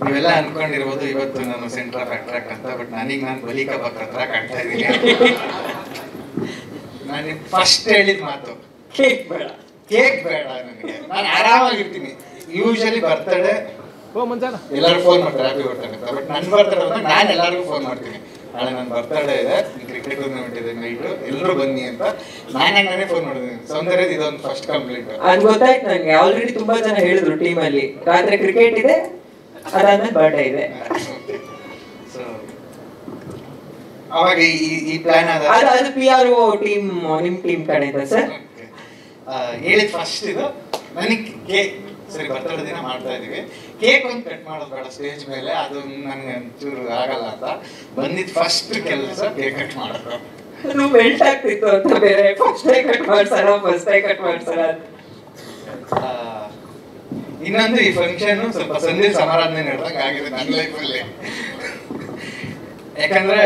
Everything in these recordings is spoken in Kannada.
ನೀವೆಲ್ಲ ಅನ್ಕೊಂಡಿರ್ಬೋದು ಇವತ್ತು ನಾನು ಸೆಂಟರ್ ಆಫ್ ಅಟ್ರಾಕ್ಟ್ ಅಂತ, ಬಟ್ ನನಗೆ ನಾನು ಬಲಿಕ ಹತ್ರ ಕಾಣ್ತಾ ಇದ್ದೀನಿ. ನಾನು ಫಸ್ಟ್ ಹೇಳಿದ ಮಾತು ಕೇಕ್ ಬೇಡ ನನಗೆ, ನಾನು ಆರಾಮಾಗಿರ್ತೀನಿ. ಯೂಶಲಿ ಬರ್ತಡೇ ಎಲ್ಲರೂ ಫೋನ್ ಮಾಡ್ತಾರೆ ಹ್ಯಾಪಿ ಬರ್ತಡೇ ಅಂತ, ಬಟ್ ನನ್ನ ಬರ್ತಡೇ ಅಂದ್ರೆ ನಾನು ಎಲ್ಲರಿಗೂ ಫೋನ್ ಮಾಡ್ತೀನಿ, ನಾಳೆ ನನ್ನ ಬರ್ತಡೇ ಇದೆ, ಕ್ರಿಕೆಟ್ ಟೂರ್ನಮೆಂಟ್ ಇದೆ ನೈಟು, ಎಲ್ಲರೂ ಬನ್ನಿ ಅಂತ ನಾನೇ ಫೋನ್ ಮಾಡಿದ್ದೀನಿ. ಸೌಂದರ್ಯದ ಇದೊಂದು ಫಸ್ಟ್ ಕಂಪ್ಲೀಟ್ ಅದು ಗೊತ್ತಾಯ್ತು ನನಗೆ. ಆಲ್ರೆಡಿ ತುಂಬಾ ಜನ ಹೇಳಿದ್ರು ಟೀಮಲ್ಲಿ ರಾತ್ರಿ ಕ್ರಿಕೆಟ್ ಇದೆ, ಅದಾದ್ಮೇಲೆ ಬರ್ಡೇ ಇದೆ. ಸೊ ಅವಾಗ ಈ ಪ್ಲಾನ್ ಅದು PR ಟೀಮ್, ನಿಮ್ ಟೀಮ್ ಕಡೆಯಿಂದ ಸರ್ ಹೇಳಿದ ಫಸ್ಟ್ ಇದು ನನಗೆ ಕೇಕ್, ಸರಿ ಬರ್ತಡೇ ದಿನ ಮಾಡ್ತಾ ಇದೀವಿ, ಕೇಕ್ ಒಂದು ಕಟ್ ಮಾಡೋದು ಬೇಡ ಸ್ಟೇಜ್ ಮೇಲೆ, ಅದು ನನಗೆ ಒಂಚೂರು ಆಗಲ್ಲ ಅಂತ ಬಂದಿದ್ದು ಫಸ್ಟ್ ಕೆಲಸ ಕೇಕ್ ಕಟ್ ಮಾಡೋದು. ಅದು ಮೆಲ್ಟ್ ಆಗ್ತಿತ್ತು ಅಂತ ಬೇರೆ, ಫಸ್ಟ್ ಟೈ ಕಟ್ ಮಾಡ್ಸಲ್ಲ. ಇನ್ನೊಂದು ಈ ಫಂಕ್ಷನ್ ಸ್ವಲ್ಪ ಸಂದೇಶ ಸಮಾರಾಧನೆ ನಡೆದಂಗೆ ಆಗಿದೆ ನನ್ನ ಲೈಫಲ್ಲಿ. ಯಾಕಂದ್ರೆ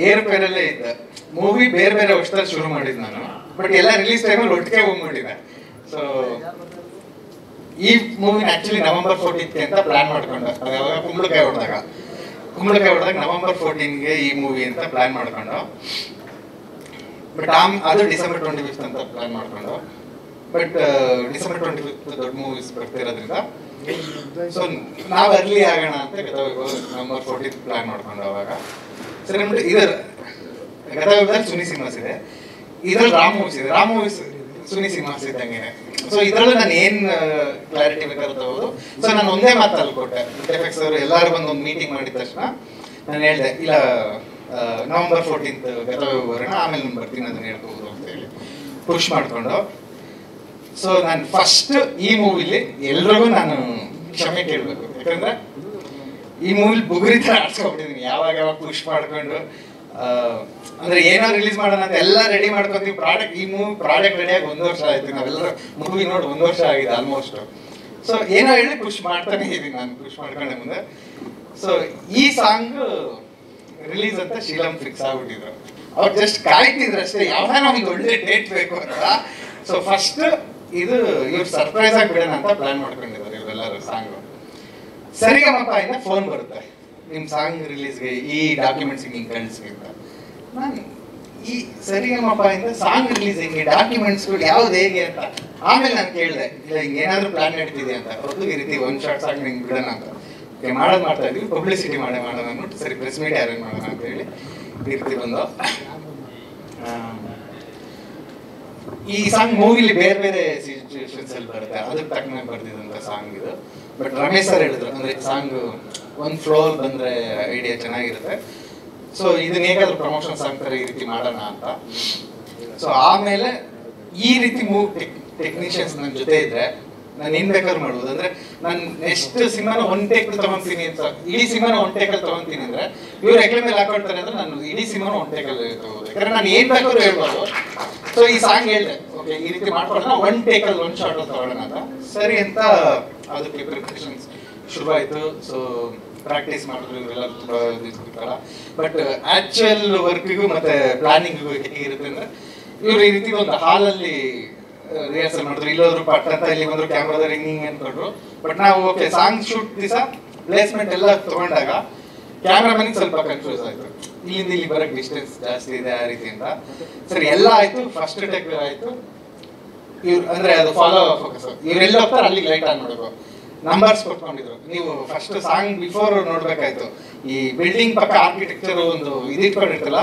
ಏರ್ಪೇರಲ್ಲೇ ಇದ್ದ ಮೂವಿ ಬೇರೆ ಬೇರೆ ವರ್ಷದಲ್ಲಿ ಶುರು ಮಾಡಿದ್ ನಾನು, ಬಟ್ ಎಲ್ಲ ರಿಲೀಸ್ ಟೈಮಲ್ಲಿ ಒಟ್ಟಿಗೆ ಹೋಗ್ಬಿಟ್ಟಿದೆ. ಸೊ ಈ ಮೂವಿನ ಆಕ್ಚುಲಿ ನವೆಂಬರ್ 14th ಅಂತ ಪ್ಲಾನ್ ಮಾಡ್ಕೊಂಡು, ಯಾವಾಗ ಕುಂಬಳಕಾಯಿ ಹೊಡೆದಾಗ ನವೆಂಬರ್ 14ಗೆ ಈ ಮೂವಿ ಅಂತ ಪ್ಲಾನ್ ಮಾಡ್ಕೊಂಡು, ಬಟ್ ಅದು ಡಿಸೆಂಬರ್ 25th ಅಂತ ಪ್ಲಾನ್ ಮಾಡ್ಕೊಂಡು, ಬಟ್ ಡಿಸೆಂಬರ್ 25th ದೊಡ್ಡ ಮೂವೀಸ್ ಬರ್ತಿರೋದ್ರಿಂದ ಸೊ ನಾವು ಅರ್ಲಿ ಆಗೋಣ ಅಂತ ನವೆಂಬರ್ 14th ಪ್ಲಾನ್ ಮಾಡ್ಕೊಂಡು, ಅವಾಗ ಸರಿ ಅಂದ್ಬಿಟ್ಟು ಇದರ ಗತವಿಭದಲ್ಲಿ ಸುನಿ ಸಿನಿಮಾಸ್ ಇದೆ, ಇದ್ರಲ್ಲಿ ರಾಮ್ ಮೂವೀಸ್ ಸುನಿ ಸಿನಿಮಾಸ್ ಇದ್ದಂಗೆ. ಸೊ ಇದ್ರಲ್ಲೂ ನಾನು ಏನ್ ಕ್ಲಾರಿಟಿ ಬೇಕಾದ್ರೂ ತಗೋದು. ಸೊ ನಾನು ಒಂದೇ ಮಾತಲ್ಲಿ ಕೊಟ್ಟೆ, ಎಫೆಕ್ಟ್ಸ್ ಅವರು ಎಲ್ಲರೂ ಬಂದು ಒಂದು ಮೀಟಿಂಗ್ ಮಾಡಿದ ತಕ್ಷಣ ನಾನು ಹೇಳಿದೆ, ಇಲ್ಲ ನವೆಂಬರ್ 14th ಗತವಿಭ ಬರೋಣ, ಆಮೇಲೆ ನಾನು ಬರ್ತೀನಿ ಅದನ್ನ ಹೇಳ್ಕೋಬೋದು ಅಂತ ಹೇಳಿ ಪುಷ್ ಮಾಡಿಕೊಂಡು. ಸೊ ನಾನು ಫಸ್ಟ್ ಈ ಮೂವಿಲಿ ಎಲ್ರಿಗೂ ನಾನು ಕ್ಷಮೆ ಕೇಳಬೇಕು, ಯಾಕಂದ್ರೆ ಈ ಮೂವಿಲಿ ಬುಗುರಿ ಥರ ಆಡ್ಸ್ಕೊಬಿಟ್ಟಿದ್ದೀನಿ. ಯಾವಾಗ ಪುಷ್ ಮಾಡ್ಕೊಂಡು ಅಂದ್ರೆ ಏನೋ ರಿಲೀಸ್ ಮಾಡೋಣ ಅಂತ ಎಲ್ಲ ರೆಡಿ ಮಾಡ್ಕೊತೀವಿ. ಈ ಮೂವಿ ಪ್ರಾಡಕ್ಟ್ ರೆಡಿಯಾಗಿ 1 ವರ್ಷ ಆಯ್ತು, ನಾವೆಲ್ಲರೂ ಮೂವಿ ನೋಡಿ 1 ವರ್ಷ ಆಗಿದೆ ಆಲ್ಮೋಸ್ಟ್. ಸೊ ಏನೋ ಹೇಳಿ ಪುಷ್ ಮಾಡ್ತಾನೆ ಇದ್ದೀನಿ ನಾನು, ಪುಷ್ ಮಾಡ್ಕೊಂಡೆ ಮುಂದೆ. ಸೊ ಈ ಸಾಂಗ್ ರಿಲೀಸ್ ಅಂತ ಶೀಲಂ ಫಿಕ್ಸ್ ಆಗ್ಬಿಟ್ಟಿದ್ರು, ಅವ್ರು ಜಸ್ಟ್ ಕಾಯ್ತಿದ್ರು ಅಷ್ಟೇ, ಯಾವಾಗ ನಮ್ಗೆ ಒಳ್ಳೆ ಡೇಟ್ ಬೇಕು ಅಂತ. ಸೊ ಫಸ್ಟ್ ಇದು ಇವ್ರು ಸರ್ಪ್ರೈಸ್ ಆಗಿ ಬಿಡೋಣ ಅಂತ ಪ್ಲಾನ್ ಮಾಡ್ಕೊಂಡಿದ್ದಾರೆ ಇವರೆಲ್ಲರೂ. ಸಾಂಗು ಸರಿಗಮಪ ಇಂದ ಫೋನ್ ಬರುತ್ತೆ, ನಿಮ್ಮ ಸಾಂಗ್ ರಿಲೀಸ್ಗೆ ಈ ಡಾಕ್ಯುಮೆಂಟ್ಸ್ ಹಿಂಗೆ ಕಳಿಸ್ವಿ ಅಂತ. ನಾನು ಈ ಸರಿಗಮಪ ಇಂದ ಸಾಂಗ್ ರಿಲೀಸ್ ಹಿಂಗೆ ಡಾಕ್ಯುಮೆಂಟ್ಸ್ಗಳು ಯಾವ್ದು ಹೇಗೆ ಅಂತ ಆಮೇಲೆ ನಾನು ಕೇಳಿದೆ, ಇಲ್ಲ ಹಿಂಗೆ ಏನಾದರೂ ಪ್ಲಾನ್ ನಡೀತಿದೆ ಅಂತ. ಅವ್ರದ್ದು ಈ ರೀತಿ 1 ಶಾರ್ಟ್ ಸಾಂಗ್ ಹಿಂಗೆ ಬಿಡೋಣ ಅಂತ ಮಾಡ್ತಾ ಇದ್ವಿ, ಪಬ್ಲಿಸಿಟಿ ಮಾಡೋಣ ಅಂದ್ಬಿಟ್ಟು ಸರಿ ಪ್ರೆಸ್ ಮೀಟ್ ಅರೇಂಜ್ ಮಾಡೋಣ ಅಂತ ಹೇಳಿ ಈ ರೀತಿ ಬಂದು. ಈ ಸಾಂಗ್ ಮೂವಿಲಿ ಬೇರೆ ಬೇರೆ ಸಿಚುವೇಶನ್ಸ್ ಅಲ್ಲಿ ಬರುತ್ತೆ, ಅದಕ್ಕೆ ತಕ್ಕಂಗೆ ಬರ್ದಿದಂತ ಸಾಂಗ್ ಇದು. ಬಟ್ ರಮೇಶ್ ಸರ್ ಹೇಳಿದ್ರು, ಅಂದ್ರೆ ಸಾಂಗ್ ಒಂದು ಫ್ಲೋರ್ ಬಂದ್ರೆ ಐಡಿಯಾ ಚೆನ್ನಾಗಿರುತ್ತೆ, ಸೊ ಇದನ್ನ ಹೇಗಾದ್ರೂ ಪ್ರಮೋಷನ್ ಸಾಂಗ್ ತರ ಈ ರೀತಿ ಮಾಡೋಣ ಅಂತ. ಸೊ ಆಮೇಲೆ ಈ ರೀತಿ ಟೆಕ್ನಿಷಿಯನ್ಸ್ ನನ್ನ ಜೊತೆ ಇದ್ರೆ ನಾನು ಏನ್ ಬೇಕಾದ್ರೂ ಮಾಡ್ಬೋದು. ಅಂದ್ರೆ ನಾನು ನೆಕ್ಸ್ಟ್ ಸಿನಿಮಾನ 1 ಟೇಕ್ ತಗೊಂತೀನಿ ಅಂತ, ಇಡೀ ಸಿನಿಮಾನ 1 ಟೇಕಲ್ಲಿ ತಗೊಂತೀನಿ ಅಂದ್ರೆ ಇವ್ರು ಹೆಗ್ಲ ಮೇಲೆ ಹಾಕೊಳ್ತಾರೆ ಅಂದ್ರೆ ನಾನು ಇಡೀ ಸಿನಿಮಾನ 1 ಟೇಕಲ್ಲಿ ತಗೋದು, ಯಾಕಂದ್ರೆ ನಾನು ಏನ್ ಬೇಕಾದ್ರೂ ಹೇಳ್ಬೋದು. ಸೊ ಈ ಸಾಂಗ್ ಹೇಳಿದೆ, ಓಕೆ ಈ ರೀತಿ ಮಾಡ್ಕೊಳ್ಳೋಣ, 1 ಟೇಕಲ್ಲಿ 1 ಶಾರ್ಟ್ ತಗೊಳ್ಳೋಣ ಅಂತ. ಸರಿ ಅಂತ ಅದಕ್ಕೆ ಪ್ರಿಪರೇಷನ್ಸ್ ಶುರುವಾಯಿತು. ಸೊ ಪ್ರಾಕ್ಟೀಸ್ ಮಾಡಿದ್ರು ಇವರೆಲ್ಲ ತುಂಬ ದಿವಸ. ಬಟ್ ಆಕ್ಚುಯಲ್ ವರ್ಕಿಗೂ ಮತ್ತೆ ಪ್ಲಾನಿಂಗಿಗೂ ಹೇಗಿರುತ್ತೆ ಅಂದ್ರೆ, ಇವ್ರು ಈ ರೀತಿ ಒಂದು ಹಾಲಲ್ಲಿ ರಿಹರ್ಸಲ್ ಮಾಡಿದ್ರು, ಇಲ್ಲೋದ್ರು ಪಟ್ ಅಂತ ಇಲ್ಲಿ ಬಂದ್ರು ಕ್ಯಾಮ್ರಾದ ರಿಂಗಿಂಗ್ ಅನ್ಕೊಂಡ್ರು. ಬಟ್ ನಾವು ಓಕೆ ಸಾಂಗ್ ಶೂಟ್ ದಿವಸ ಪ್ಲೇಸ್ಮೆಂಟ್ ಎಲ್ಲ ತಗೊಂಡಾಗ ಕ್ಯಾಮ್ರಾಮನಿಗೆ ಸ್ವಲ್ಪ ಕನ್ಫ್ಯೂಸ್ ಆಯ್ತು, ಇಲ್ಲಿಂದ ಇಲ್ಲಿ ಬರೋಕ್ಕೆ ಡಿಸ್ಟೆನ್ಸ್ ಜಾಸ್ತಿ ಇದೆ ಆ ರೀತಿ ಅಂತ. ಸರಿ ಎಲ್ಲ ಆಯ್ತು, ಫಸ್ಟ್ ಟೇಕ್ ಆಯ್ತು. ಇವ್ರು ಅಂದ್ರೆ ಅದು ಫಾಲೋ ಫೋಕಸ್, ಇವ್ರೆಲ್ಲ ಹೋಗ್ತಾರೆ ಅಲ್ಲಿಗೆ ಲೈಟ್ ಆನ್ ಮಾಡಬೇಕು. ನಂಬರ್ಸ್ ಕೊಟ್ಕೊಂಡಿದ್ರು, ನೀವು ಫಸ್ಟ್ ಸಾಂಗ್ ಬಿಫೋರ್ ನೋಡ್ಬೇಕಾಯ್ತು. ಈ ಬಿಲ್ಡಿಂಗ್ ಪಕ್ಕ ಆರ್ಕಿಟೆಕ್ಚರ್ ಒಂದು ಇದಿಟ್ಕೊಂಡಿರ್ತಲ್ಲ,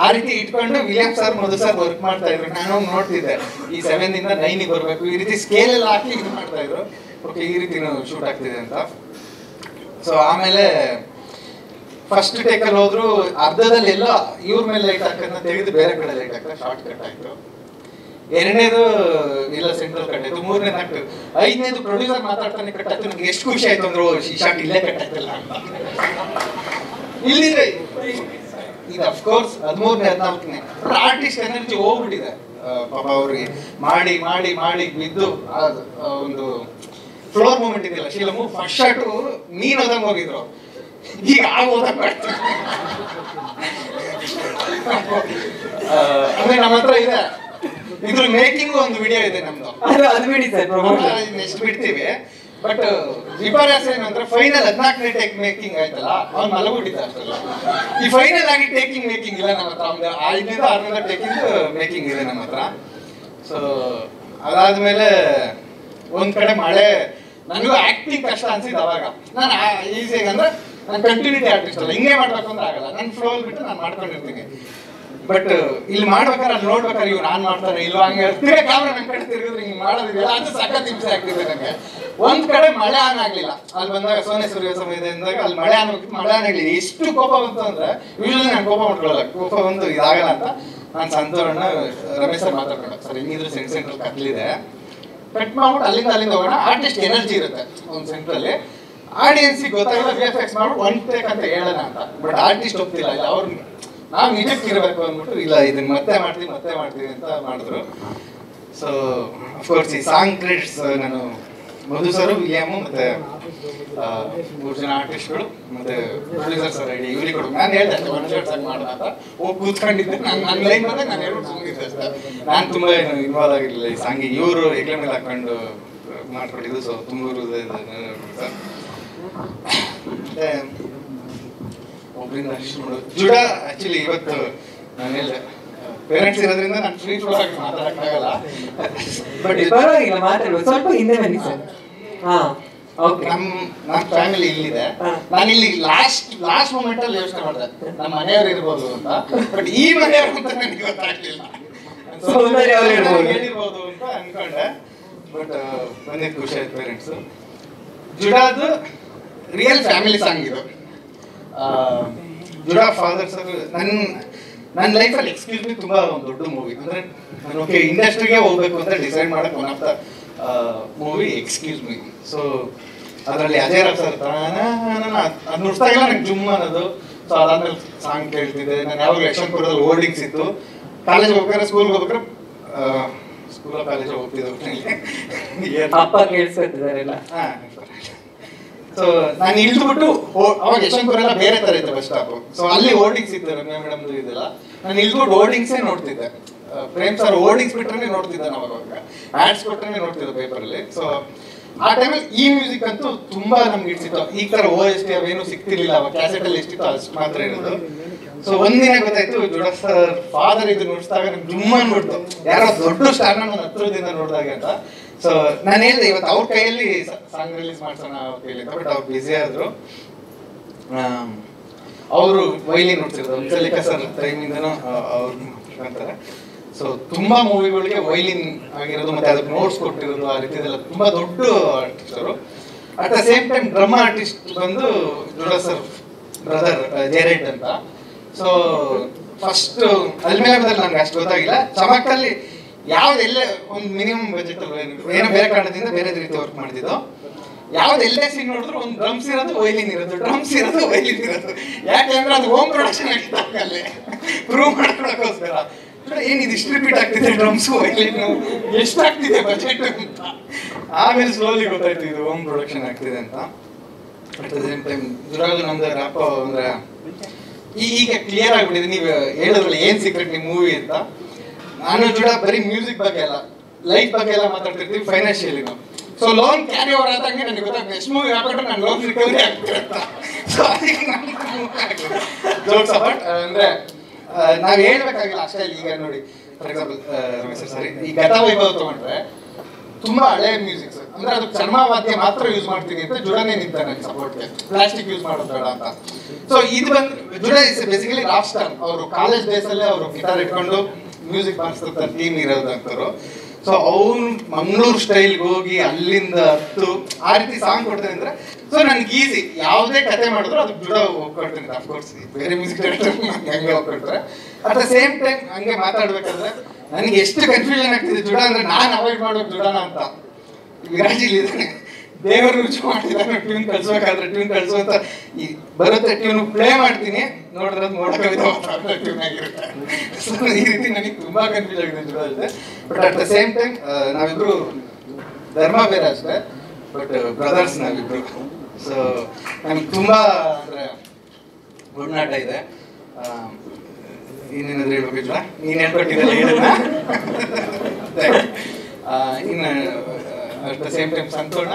ಆ ರೀತಿ ಇಟ್ಕೊಂಡು ವಿಲಿಯಂ ಸರ್ ಮಧು ಸರ್ ವರ್ಕ್ ಮಾಡ್ತಾ ಇದ್ರು. ನಾನು ನೋಡ್ತಿದ್ದೆ, ಈ 7 ಇಂದ 9 ಬರ್ಬೇಕು, ಈ ರೀತಿ ಸ್ಕೇಲ್ ಎಲ್ಲ ಹಾಕಿ ಇದು ಮಾಡ್ತಾ ಇದ್ರು. ಓಕೆ ಈ ರೀತಿ ಶೂಟ್ ಆಗ್ತಿದೆ ಅಂತ. ಸೊ ಆಮೇಲೆ ಫಸ್ಟ್ ಟೇಕಲ್ಲಿ ಹೋದ್ರು, ಅರ್ಧದಲ್ಲಿ ಎಲ್ಲ ಇವ್ರ ಮೇಲೆ ಲೈಟ್ ಹಾಕೋದನ್ನ ತೆಗೆದು ಬೇರೆ ಕಡೆ ಲೈಟ್ ಹಾಕ ಶಾರ್ಟ್ ಕಟ್ ಆಯ್ತು. 2ನೇದು ಇಲ್ಲ ಸೆಂಟ್ರಲ್ ಕಟ್ ಆಯ್ತು, 3ನೇದು ಹಾಕ್ತು, 5ನೇದು ಪ್ರೊಡ್ಯೂಸರ್ ಮಾತಾಡ್ತಾನೆ ಕಟ್ ಆಯ್ತು. ನನಗೆ ಎಷ್ಟು ಖುಷಿ ಆಯ್ತು ಅಂದ್ರೆ ಈ ಶಾರ್ಟ್ ಇಲ್ಲೇ ಕಟ್ ಆಗ್ತಿಲ್ಲ ಅಂತ. ಇಲ್ಲಿದೆ ಇದು ಅಫ್ಕೋರ್ಸ್ 13ನೇ 14ನೇ ಆರ್ಟಿಸ್ಟ್ ಎನರ್ಜಿ ಹೋಗ್ಬಿಟ್ಟಿದೆ ಪಾಪ ಅವ್ರಿಗೆ. ಮಾಡಿ ಮಾಡಿ ಮಾಡಿ ಬಿದ್ದು ಒಂದು ಫ್ಲೋರ್ ಮೂಮೆಂಟ್ ಇದೆಯಲ್ಲ, ಶೀಲಮು ಫಸ್ಟ್ ಶಾರ್ಟು ನೀನ್ ಹೋದಂಗೆ ಹೋಗಿದ್ರು, ಈಗ ಹೋದಂಗೆ ಮಾಡ್ತಾರೆ. ಅಂದ್ರೆ ನಮ್ಮ ಹತ್ರ ಇದೆ, ಇದ್ರ ಮೇಕಿಂಗ್ ಒಂದು ವಿಡಿಯೋ ಇದೆ ನಮ್ದು, ಅದು ಬಿಡಿ ಸರ್, ನೆಕ್ಸ್ಟ್ ಬಿಡ್ತೀವಿ. ಬಟ್ ವಿಪರ್ಯಾಸ ಏನಂದ್ರೆ ಫೈನಲ್ 14ನೇ ಟೇಕ್ ಮೇಕಿಂಗ್ ಆಯ್ತಲ್ಲ ಅವ್ನು ಮಲಗ್ಬಿಟ್ಟಿದ್ದ ಅಷ್ಟಲ್ಲ. ಈ ಫೈನಲ್ ಆಗಿ ಟೇಕಿಂಗ್ ಮೇಕಿಂಗ್ ಇಲ್ಲ ನಮ್ಮ ಹತ್ರ, ಒಂದು 5ರಿಂದ 6 ಟೇಕಿಂಗ್ ಮೇಕಿಂಗ್ ಇದೆ ನಮ್ಮ ಹತ್ರ. ಸೊ ಅದಾದ್ಮೇಲೆ ಒಂದ್ ಕಡೆ ಮಳೆ, ನನಗೂ ಆಕ್ಟಿಂಗ್ ಕಷ್ಟ ಅನ್ಸಿದ್ದು ಅವಾಗ. ನಾನು ಈಸಿಯಾಗಿ ಅಂದ್ರೆ ನಾನು ಕಂಟಿನ್ಯೂಟಿ ಆರ್ಟಿಸ್ಟ್ ಅಲ್ಲ, ಹಿಂಗೆ ಮಾಡ್ಬೇಕು ಅಂದ್ರೆ ಆಗಲ್ಲ, ನನ್ನ ಫ್ಲೋ ಬಿಟ್ಟು ನಾನು ಮಾಡ್ಕೊಂಡಿರ್ತೀನಿ. ಬಟ್ ಇಲ್ಲಿ ಮಾಡ್ಬೇಕಾದ್ರೆ ಅಲ್ಲಿ ನೋಡ್ಬೇಕಾದ್ರೆ ಇವ್ರು ನಾನ್ ಮಾಡ್ತಾರೆ ಇಲ್ವಾ ಹಂಗೆ ತಿರ್ಗ ಕ್ಯಾಮ್ರಾ ನನ್ನ ಕಡೆ ತಿರುಗಿದ್ರೆ ಹಿಂಗೆ ಮಾಡೋದಿಲ್ಲ, ಅದು ಸಖತ್ ಹಿಂಸೆ ಆಗ್ತಿದೆ ನನಗೆ. ಒಂದ್ ಕಡೆ ಮಳೆ ಆನ್ ಆಗ್ಲಿಲ್ಲ, ಅಲ್ಲಿ ಬಂದಾಗ ಸೋನೆ ಸೂರ್ಯ ಸಮಯದಿಂದಾಗ ಅಲ್ಲಿ ಮಳೆ ಆನ್ ಆಗ್ಲಿಲ್ಲ. ಎಷ್ಟು ಕೋಪ ಬಂತು ಅಂದ್ರೆ ಯೂಶಲಿ ನಾನು ಕೋಪ ಮಾಡ್ಕೊಳ್ಳಲ್ಲ, ಕೋಪ ಬಂದು ಇದಾಗಲ್ಲ ಅಂತ ನಾನು ಸಂತೋಷ ರಮೇಶ್ ಸರ್ ಮಾತಾಡ್ಕೊಂಡು, ಸರ್ ಹಿಂಗಿದ್ರೆ ಸೆಂಟ್ರಲ್ ಕತ್ಲಿದೆ, ಕಟ್ ಮಾಡ್ಬಿಟ್ಟು ಅಲ್ಲಿಂದ ಹೋಗೋಣ, ಆರ್ಟಿಸ್ಟ್ ಎನರ್ಜಿ ಇರುತ್ತೆ ಒಂದು ಸೆಂಟ್ರಲ್ಲಿ, ಆಡಿಯನ್ಸಿಗೆ ಗೊತ್ತಾಗಲ್ಲ VFX ಮಾಡ್ಬಿಟ್ಟು ಒನ್ ಟೇಕ್ ಅಂತ ಹೇಳೋಣ ಅಂತ. ಬಟ್ ಆರ್ಟಿಸ್ಟ್ ಒಪ್ತಿಲ್ಲ, ಇಲ್ಲ ಅವ್ರು ನಾವು ನಿಜಕ್ಕೆ ಇರಬೇಕು ಅಂದ್ಬಿಟ್ಟು ಇಲ್ಲ ಇದನ್ನ ಮತ್ತೆ ಮಾಡ್ತೀವಿ ಅಂತ ಮಾಡಿದ್ರು. ಸೊ ಅಫ್ಕೋರ್ಸ್ ಈ ಸಾಂಗ್ ಕ್ರೆಡಿಟ್ಸ್ ನಾನು ಮಧು ಸರ್, ವಿಲಿಯಮ್ಮು ಮತ್ತೆ 3 ಜನ ಆರ್ಟಿಸ್ಟ್ಗಳು ಮತ್ತೆ ಪ್ರೊಡ್ಯೂಸರ್ ಸರ್ ಐಡಿ ಇವ್ರಿಗೆ ಕೊಡು. ನಾನು ಹೇಳ್ದೆ ಒನ್ ಶಾಟ್ ಸಾಂಗ್ ಮಾಡೋಣ ಅಂತ ಹೋಗಿ ಕೂತ್ಕೊಂಡಿದ್ದೆ. ನನ್ನ ಲೈನ್ ಬಂದೆ, ನಾನು 2 ಸುಮ್ಮನಿದ್ದೆ ಅಷ್ಟೇ. ನಾನು ತುಂಬ ಏನು ಇನ್ವಾಲ್ವ್ ಆಗಿರಲಿಲ್ಲ ಈ ಸಾಂಗಿಗೆ, ಇವರು ಹೆಗ್ಲ ಮೇಲೆ ಹಾಕೊಂಡು ಮಾಡ್ಕೊಂಡಿದ್ದು. ಸೊ ತುಂಬ ಸರ್ ಮತ್ತೆ ಒಬ್ಬರಿಂದ ನೋಡು ಜುಡ. ಆಕ್ಚುಲಿ ಇವತ್ತು ನಾನು ಹೇಳಿದೆ ಪೇರೆಂಟ್ಸ್ ಇರೋದ್ರಿಂದ ನಾನು ಫ್ರೀ ಫ್ಲೋ ಆಗಿ ಮಾತಾಡಕ್ಕಾಗಲ್ಲ, ಬಟ್ ಪರವಾಗಿಲ್ಲ ಮಾತಾಡುವ, ಸ್ವಲ್ಪ ಹಿಂದೆ ಬನ್ನಿ ಸರ್. ಹಾ ಓಕೆ. ನಮ್ಮ ಫ್ಯಾಮಿಲಿ ಇಲ್ಲಿದೆ, ನಾನು ಇಲ್ಲಿ ಲಾಸ್ಟ್ ಮೂಮೆಂಟ್ ಅಲ್ಲಿ ಯೋಚನೆ ಮಾಡಿದೆ ನಮ್ಮ ಮನೆಯವ್ರು ಇರ್ಬೋದು ಅಂತ, ಬಟ್ ಈ ಮನೆಯವ್ರು ಅಂತ ನನಗೆ ಗೊತ್ತಾಗ್ಲಿಲ್ಲ, ಹೇಳಿರ್ಬೋದು ಅಂತ ಅನ್ಕೊಂಡೆ. ಬಟ್ ಬಂದಿದ್ದು ಖುಷಿ ಆಯ್ತು ಪೇರೆಂಟ್ಸ್. ಜುಡಾದು ರಿಯಲ್ ಫ್ಯಾಮಿಲಿ ಸಾಂಗ್ ಇದು. ಜುಡಾ ಫಾದರ್ ಸರ್ ನನ್ನ ಲೈಫಲ್ಲಿ ಎಕ್ಸ್ಕ್ಯೂಸ್ ಮೀ ತುಂಬ ಒಂದು ದೊಡ್ಡ ಮೂವಿ. ಅಂದರೆ ನಾನು ಓಕೆ ಇಂಡಸ್ಟ್ರಿಗೆ ಹೋಗ್ಬೇಕು ಅಂತ ಡಿಸೈಡ್ ಮಾಡಕ್ಕೆ one of the movie excuse me. So ಅದರಲ್ಲಿ ಅಜಯ್ ರಾವ್ ಸರ್ ಅದು ನುಡ್ಸ್ದಾಗೆಲ್ಲ ನಂಗೆ ಜುಮ್ ಅನ್ನೋದು. ಸೊ ಅದಾದ್ಮೇಲೆ ಸಾಂಗ್ ಕೇಳ್ತಿದ್ದೆ ನಾನು. ಯಾವಾಗ ಯಶವಂತಪುರದಲ್ಲಿ ಹೋರ್ಡಿಂಗ್ಸ್ ಇತ್ತು, ಕಾಲೇಜ್ ಹೋಗ್ಬೇಕಾದ್ರೆ ಸ್ಕೂಲ್ಗೆ ಹೋಗ್ಬೇಕಾದ್ರೆ ಸ್ಕೂಲ ಕಾಲೇಜ್ ಹೋಗ್ತಿದ್ದೆ, ಅಪ್ಪ ಕೇಳಿಸ್ಕೊತಿದಾರೆಲ್ಲ. ಸೊ ನಾನು ಇಳಿದ್ಬಿಟ್ಟು ಅವಾಗ ಯಶವಂತಪುರ ಎಲ್ಲ ಬೇರೆ ತರ ಇತ್ತು ಬಸ್ ಸ್ಟಾಪ್. ಸೊ ಅಲ್ಲಿ ಹೋರ್ಡಿಂಗ್ಸ್ ಇತ್ತು, ರಮ್ಯಾ ಮೇಡಮ್ ಇದೆಲ್ಲ. ನಾನು ಇಳಿದ್ಬಿಟ್ಟು ಹೋರ್ಡಿಂಗ್ಸೇ ನೋಡ್ತಿದ್ದೆ. ಪ್ರೇಮ್ ಸರ್ ಹೋರ್ಡಿಂಗ್ಸ್ ಬಿಟ್ರೆ ನೋಡ್ತಿದ್ದೆ, ನಾವು ಅವಾಗ ಆಡ್ಸ್ ಕೊಟ್ರೆ ನೋಡ್ತಿದ್ದೆ ಪೇಪರಲ್ಲಿ. ಸೊ ಆ ಟೈಮಲ್ಲಿ ಈ ಮ್ಯೂಸಿಕ್ ಅಂತೂ ತುಂಬಾ ನಮ್ಗೆ ಇಡ್ಸಿತ್ತು. ಈ ತರ OST ಅವೇನು ಸಿಗ್ತಿರ್ಲಿಲ್ಲ ಅವಾಗ, ಕ್ಯಾಸೆಟ್ ಅಲ್ಲಿ ಎಷ್ಟಿತ್ತು ಅಷ್ಟು ಮಾತ್ರ ಇರೋದು. ಸೊ ಒಂದಿನ ಗೊತ್ತಾಯ್ತು ಜುಡಾ ಸರ್ ಫಾದರ್ ಇದು ನೋಡಿಸಿದಾಗ ನಮ್ಗೆ ಜುಮ್ಮ ಅನ್ಬಿಡ್ತು, ಯಾರೋ ದೊಡ್ಡ ಸ್ಟಾರ್ ನನ್ನ ಹತ್ರದಿಂದ ನೋಡಿದಾಗ ಅಂತ. ಸೊ ನಾನು ಹೇಳಿದೆ ಇವತ್ತು ಅವ್ರ ಕೈಯಲ್ಲಿ ಸಾಂಗ್ ರಿಲೀಸ್ ಮಾಡ್ಸೋಣ ಅವ್ರ ಕೈಯಲ್ಲಿ, ಬಟ್ ಅವ್ರು ಬ್ಯುಸಿ ಆದ್ರು. ಅವರು ವೈಲಿನ್ ನೋಡ್ತಿರೋದು ಚಲಿಕಾ ಸರ್ ಟೈಮಿಂದನೂ ಅವ್ರು ಅಂತಾರೆ. ಸೊ ತುಂಬಾ ಮೂವಿಗಳಿಗೆ ವೈಲಿನ್ ಆಗಿರೋದು ಮತ್ತೆ ಅದಕ್ಕೆ ನೋಟ್ಸ್ ಕೊಟ್ಟಿರೋದು, ಆ ರೀತಿದೆಲ್ಲ ತುಂಬಾ ದೊಡ್ಡ ಆರ್ಟಿಸ್ಟ್ ಅವರು. At the same time drum artist ಬಂದು ಜುಡಾ ಸರ್ ಬ್ರದರ್ ಜೇರೆಡ್ ಅಂತ. ಸೊ ಫಸ್ಟ್ ಅಲ್ಮೇಲದಲ್ಲಿ ನನ್ಗೆ ಅಷ್ಟು ಗೊತ್ತಾಗಿಲ್ಲ. ಚಮಕಲ್ಲಿ ಯಾವ್ದೆಲ್ಲ ಒಂದು ಮಿನಿಮಮ್ ಬಜೆಟ್ ಏನೋ ಬೇರೆ ಕಾರಣದಿಂದ ಬೇರೆ ರೀತಿ ವರ್ಕ್ ಮಾಡ್ತಿದ್ದು. ಯಾವ್ದು ಎಲ್ಲೇ ಸೀನ್ ನೋಡಿದ್ರು ಒಂದು ಡ್ರಮ್ಸ್ ಇರೋದು ವೈಲಿನ್ ಇರೋದು, ಡ್ರಮ್ಸ್ ಇರೋದು ವೈಲಿನ್ ಇರೋದು. ಯಾಕೆಂದ್ರೆ ಅದು ಹೋಮ್ ಪ್ರೊಡಕ್ಷನ್ ಆಗಿತ್ತು ಅಲ್ಲಿ ಪ್ರೂವ್ ಮಾಡ್ಕೊಳಕ್ಕೋಸ್ಕರ. ಏನಿದು ಇಷ್ಟು ರಿಪೀಟ್ ಆಗ್ತಿದೆ ಡ್ರಮ್ಸ್ ವೈಲಿನ್, ಎಷ್ಟಾಗ್ತಿದೆ ಬಜೆಟ್ ಅಂತ. ಆಮೇಲೆ ಸ್ಲೋಲಿ ಗೊತ್ತಾಯ್ತು ಇದು ಹೋಮ್ ಪ್ರೊಡಕ್ಷನ್ ಆಗ್ತಿದೆ ಅಂತ. ಅಟ್ ದ ಸೇಮ್ ಟೈಮ್ ಜುಡಾದು ನಮ್ದು ರ್ಯಾಪ್ ಅಂದ್ರೆ ಈಗ ಕ್ಲಿಯರ್ ಆಗ್ಬಿಟ್ಟಿದೆ. ನೀವು ಹೇಳಿದ್ರಲ್ಲ ಏನ್ ಸೀಕ್ರೆಟ್ ನಿಮ್ ಮೂವಿ ಅಂತ. ನಾನು ಜುಡಾ ಬರೀ ಮ್ಯೂಸಿಕ್ ಬಗ್ಗೆ ಅಲ್ಲ, ಲೈಫ್ ಬಗ್ಗೆ ಎಲ್ಲ ಮಾತಾಡ್ತಿರ್ತೀವಿ, financially. So loan carry over ಆದಂಗೆ ನನಗೆ ಗೊತ್ತಾಗ್ತದೆ ನೆಕ್ಸ್ಟ್ ಮೂವಿ ಆಗ್ಬಿಟ್ರೆ ನಾನು ಲೋನ್ ರಿಕವರಿ ಆಗ್ತೀನಿ ಅಂತ. ಸೊ ಅದಕ್ಕೆ ಜೋಕ್ಸ್ ಅಬೌಟ್ ಅಂದ್ರೆ ನಾವ್ ಹೇಳ್ಬೇಕಾಗಿಲ್ಲ ಅಷ್ಟೇ. ಈಗ ನೋಡಿ ಫಾರ್ ಎಕ್ಸಾಂಪಲ್ ರಮೇಶ್ ಸರಿ ಈ ಗತಾ ವೈಭವ ತಗೊಂಡ್ರೆ ತುಂಬಾ ಹಳೆ ಮ್ಯೂಸಿಕ್ಸ್ ಅಂದ್ರೆ ಅದು ಚರ್ಮವಾದ್ಯ ಮಾತ್ರ ಯೂಸ್ ಮಾಡ್ತೀನಿ ಅಂತ ಜುಡಾನೇ ನಿಂತ ನನಗೆ ಸಪೋರ್ಟ್ಗೆ, ಪ್ಲಾಸ್ಟಿಕ್ ಯೂಸ್ ಮಾಡೋದು ಬೇಡ ಅಂತ. ಸೊ ಇದು ಬಂದು Judah is basically rock star. ಅವರು ಕಾಲೇಜ್ ಡೇಸ್ ಅಲ್ಲೇ ಅವರು ಗಿಟಾರ್ ಇಟ್ಕೊಂಡು ಮ್ಯೂಸಿಕ್ ಮಾಡಿಸ್ತಿರ್ತಾರೆ, ಟೀಮ್ ಇರೋದಂತರು. ಸೊ ಅವ್ನು ಮಂಗಳೂರು ಸ್ಟೈಲ್ಗೆ ಹೋಗಿ ಅಲ್ಲಿಂದ ಹತ್ತು ಆ ರೀತಿ ಸಾಂಗ್ ಕೊಡ್ತೇನೆ ಅಂದ್ರೆ ಸೊ ನನ್ಗೆ ಈಸಿ. ಯಾವುದೇ ಕತೆ ಮಾಡಿದ್ರು ಅದು ಜುಡಾ ಹೋಗ್ಕೊಡ್ತೀನಿ. ಅಫ್ಕೋರ್ಸ್ ಬೇರೆ ಮ್ಯೂಸಿಕ್ ಡೈರೆಕ್ಟರ್ ಹಂಗೆ ಹೋಗ್ಕೊಡ್ತಾರೆ. ಅಟ್ ದ ಸೇಮ್ ಟೈಮ್ ಹಂಗೆ ಮಾತಾಡ್ಬೇಕಾದ್ರೆ ನನಗೆ ಎಷ್ಟು ಕನ್ಫ್ಯೂಷನ್ ಆಗ್ತಿದೆ ಜುಡಾ ಅಂದ್ರೆ ನಾನು ಅವಾಯ್ಡ್ ಮಾಡ್ಬೇಕು ಜುಡಾನ ಅಂತ. ವಿರಾಜಿಲಿ ಇದ್ದಾನೆ, ದೇವರು ರುಚಿ ಮಾಡಿದಾನೆ, ಟ್ಯೂನ್ ಕಳ್ಸ್ಬೇಕಾದ್ರೆ ಟ್ಯೂನ್ ಕಳ್ಸೋ ಅಂತ ಈ ಬರುತ್ತೆ ಟ್ಯೂನ್ ಪ್ಲೇ ಮಾಡ್ತೀನಿ, ನೋಡಿದ್ರೆ ಅದು ನೋಡೋಕೆ ಟ್ಯೂನ್ ಆಗಿರುತ್ತೆ. ಸೊ ಈ ರೀತಿ ನನಗೆ ತುಂಬಾ ಕನ್ಫ್ಯೂಸ್ ಆಗಿದೆ ಜುಡಾ ಜೊತೆ. But at the same time ನಾವಿಬ್ರು ಧರ್ಮ ಬೇರೆ ಅಷ್ಟೇ, ಬಟ್ ಬ್ರದರ್ಸ್ ನಾವಿಬ್ರು. ಸೊ ನಮ್ಗೆ ತುಂಬಾ ಅಂದ್ರೆ ಒಡನಾಟ ಇದೆ. ಇನ್ನೇನಾದ್ರೂ ಹೇಳ್ಬೇಕಿಲ್ಲ, ನೀನ್ ಹೇಳ್ಕೊಟ್ಟಿದ್ದಲ್ಲ ಹೇಳೋಣ. ಇನ್ನು ಅಟ್ ದ ಸೇಮ್ ಟೈಮ್ ಸಂತೋಣ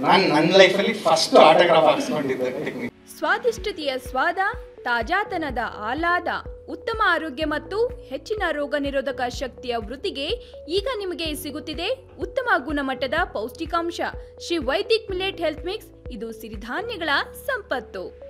ನಾನು ನನ್ನ ಲೈಫಲ್ಲಿ ಫಸ್ಟ್ ಆಟೋಗ್ರಾಫ್ ಹಾಕ್ಸ್ಕೊಂಡಿದ್ದೆ ಟೆಕ್ನಿಕ್. ಸ್ವಾದಿಷ್ಟತೆಯ ಸ್ವಾದ, ತಾಜಾತನದ ಆಹ್ಲಾದ, ಉತ್ತಮ ಆರೋಗ್ಯ ಮತ್ತು ಹೆಚ್ಚಿನ ರೋಗ ನಿರೋಧಕ ಶಕ್ತಿಯ ವೃತ್ತಿಗೆ ಈಗ ನಿಮಗೆ ಸಿಗುತ್ತಿದೆ ಉತ್ತಮ ಗುಣಮಟ್ಟದ ಪೌಷ್ಟಿಕಾಂಶ. Shri Vaidik millet health mix, ಇದು ಸಿರಿಧಾನ್ಯಗಳ ಸಂಪತ್ತು.